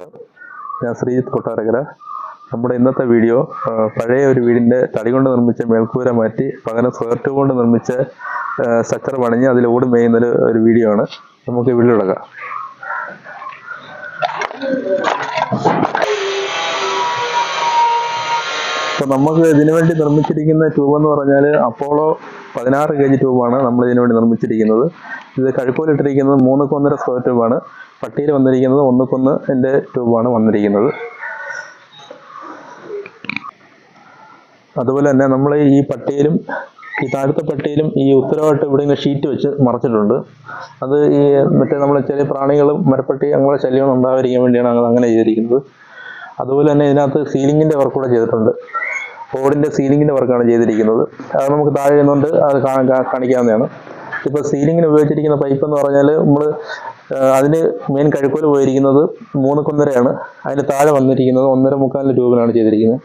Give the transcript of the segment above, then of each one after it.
ഞാൻ ശ്രീജിത്ത് കൊട്ടാരക്കര. നമ്മുടെ ഇന്നത്തെ വീഡിയോ പഴയ ഒരു വീടിൻ്റെ തടി കൊണ്ട് നിർമ്മിച്ച മേൽക്കൂര മാറ്റി പകരം സ്ക്വയർ ട്യൂബ് കൊണ്ട് നിർമ്മിച്ച സ്ട്രക്ചർ പണിഞ്ഞ് അതിൽ ഓട് മേയുന്ന ഒരു വീഡിയോ ആണ്. നമുക്ക് വീഡിയോ എടുക്കാം. അപ്പോൾ നമുക്ക് ഇതിനു വേണ്ടി നിർമ്മിച്ചിരിക്കുന്ന ട്യൂബ് എന്ന് പറഞ്ഞാൽ അപ്പോളോ 16 kg ട്യൂബാണ് നമ്മൾ ഇതിനു വേണ്ടി നിർമ്മിച്ചിരിക്കുന്നത്. ഇത് കഴുക്കോലിട്ടിരിക്കുന്നത് 3-1.5 സ്ക്വയർ ട്യൂബാണ്. പട്ടിയിൽ വന്നിരിക്കുന്നത് 1-1 ട്യൂബാണ് വന്നിരിക്കുന്നത്. അതുപോലെ തന്നെ നമ്മൾ ഈ പട്ടിയിലും ഈ താഴത്തെ പട്ടിയിലും ഈ ഉത്തരവായിട്ട് ഇവിടെ ഇങ്ങനെ ഷീറ്റ് വെച്ച് മറച്ചിട്ടുണ്ട്. അത് ഈ മറ്റേ നമ്മൾ ചെറിയ പ്രാണികളും മരപ്പട്ടി അങ്ങനെ ശല്യങ്ങളും ഉണ്ടാകാതിരിക്കാൻ വേണ്ടിയാണ് അങ്ങനെ ചെയ്തിരിക്കുന്നത്. അതുപോലെ തന്നെ ഇതിനകത്ത് സീലിങ്ങിൻ്റെ വർക്ക് കൂടെ ചെയ്തിട്ടുണ്ട്. ഓടിൻ്റെ സീലിങ്ങിൻ്റെ വർക്കാണ് ചെയ്തിരിക്കുന്നത്. അത് നമുക്ക് താഴെ നിന്നുകൊണ്ട് അത് കാണിക്കാവുന്നതാണ്. ഇപ്പോൾ സീലിങ്ങിന് ഉപയോഗിച്ചിരിക്കുന്ന പൈപ്പ് എന്ന് പറഞ്ഞാൽ നമ്മൾ അതിന് മെയിൻ കഴുക്കോല് പോയിരിക്കുന്നത് 3-1.5 അതിന് താഴെ വന്നിരിക്കുന്നത് 1.25 ട്യൂബിലാണ് ചെയ്തിരിക്കുന്നത്.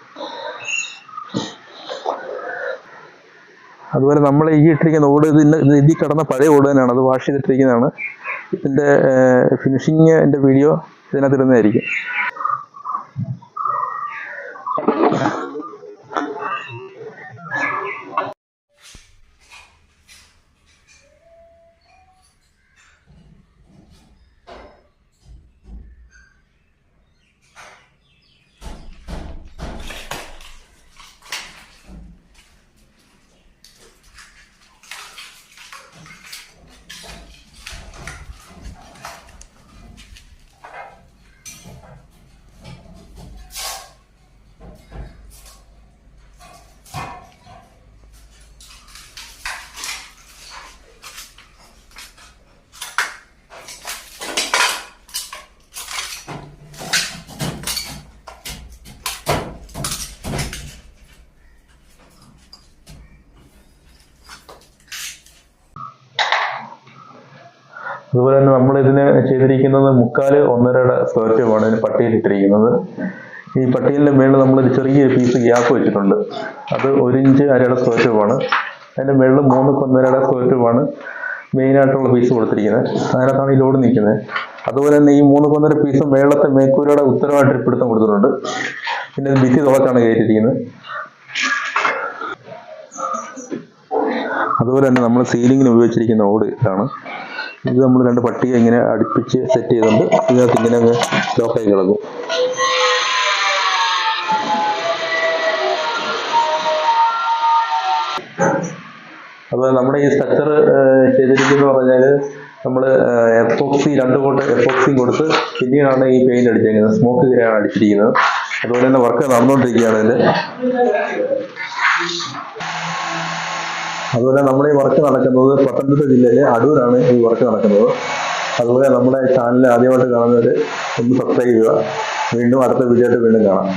അതുപോലെ നമ്മൾ ഈ ഇട്ടിരിക്കുന്ന ഓട് ഇതിൽ കിടന്ന പഴയ ഓട് തന്നെയാണ്. അത് വാഷ് ചെയ്തിട്ടിരിക്കുന്നതാണ്. ഇതിൻ്റെ ഫിനിഷിങ്ങിൻ്റെ വീഡിയോ ഇതിനകത്ത് ഇടുന്നതായിരിക്കും. അതുപോലെ തന്നെ നമ്മൾ ഇതിന് ചെയ്തിരിക്കുന്നത് 3-1.5 സ്ക്വയർ ട്യൂബാണ് ഇതിന് പട്ടിയിലിട്ടിരിക്കുന്നത്. ഈ പട്ടിയലിൻ്റെ മേളിൽ നമ്മൾ ചെറിയൊരു പീസ് ഗ്യാപ്പ് വെച്ചിട്ടുണ്ട്. അത് 1 ഇഞ്ച് 1/2 സ്ക്വയർ ട്യൂബാണ്. അതിൻ്റെ മേളിൽ 3-1.5 സ്ക്വയർ ട്യൂബാണ് മെയിനായിട്ടുള്ള പീസ് കൊടുത്തിരിക്കുന്നത്. അതിനകത്താണ് ഈ ലോഡ് നിൽക്കുന്നത്. അതുപോലെ തന്നെ ഈ 3-1.5 പീസ് മേളത്തെ മേൽക്കൂരയുടെ ഉത്തരവായിട്ട് പിടുത്തം കൊടുത്തിട്ടുണ്ട്. പിന്നെ ഭിത്തി തുളച്ചാണ് കയറ്റിയിരിക്കുന്നത്. അതുപോലെ തന്നെ നമ്മൾ സീലിങ്ങിന് ഉപയോഗിച്ചിരിക്കുന്ന ഓട് ഇതാണ്. ഇത് നമ്മൾ 2 പട്ടിക ഇങ്ങനെ അടുപ്പിച്ച് സെറ്റ് ചെയ്തുകൊണ്ട് ഇതിനകത്ത് ഇങ്ങനെ ലോക്കായി കിടക്കും. അതുപോലെ നമ്മുടെ ഈ സ്ട്രക്ചർ ചെയ്തിരിക്കുന്നത് പറഞ്ഞാൽ നമ്മൾ എപ്പോക്സി 2 കോട്ട് എപ്പോക്സിയും കൊടുത്ത് പിന്നീടാണ് ഈ പെയിന്റ് അടിച്ചിരിക്കുന്നത്. സ്മോക്ക് ഗ്രേയാണ് അടിച്ചിരിക്കുന്നത്. അതുപോലെ തന്നെ വർക്ക് നടന്നുകൊണ്ടിരിക്കുകയാണ് ഇതിൽ. അതുപോലെ നമ്മുടെ ഈ വർക്ക് നടക്കുന്നത് പത്തനംതിട്ട ജില്ലയിലെ അടൂരാണ് ഈ വർക്ക് നടക്കുന്നത്. അതുപോലെ നമ്മുടെ ചാനൽ ആദ്യമായിട്ട് കാണുന്നവർ ഒന്ന് സബ്സ്ക്രൈബ് ചെയ്യുക. വീണ്ടും അടുത്ത വീഡിയോ ആയിട്ട് വീണ്ടും കാണാം.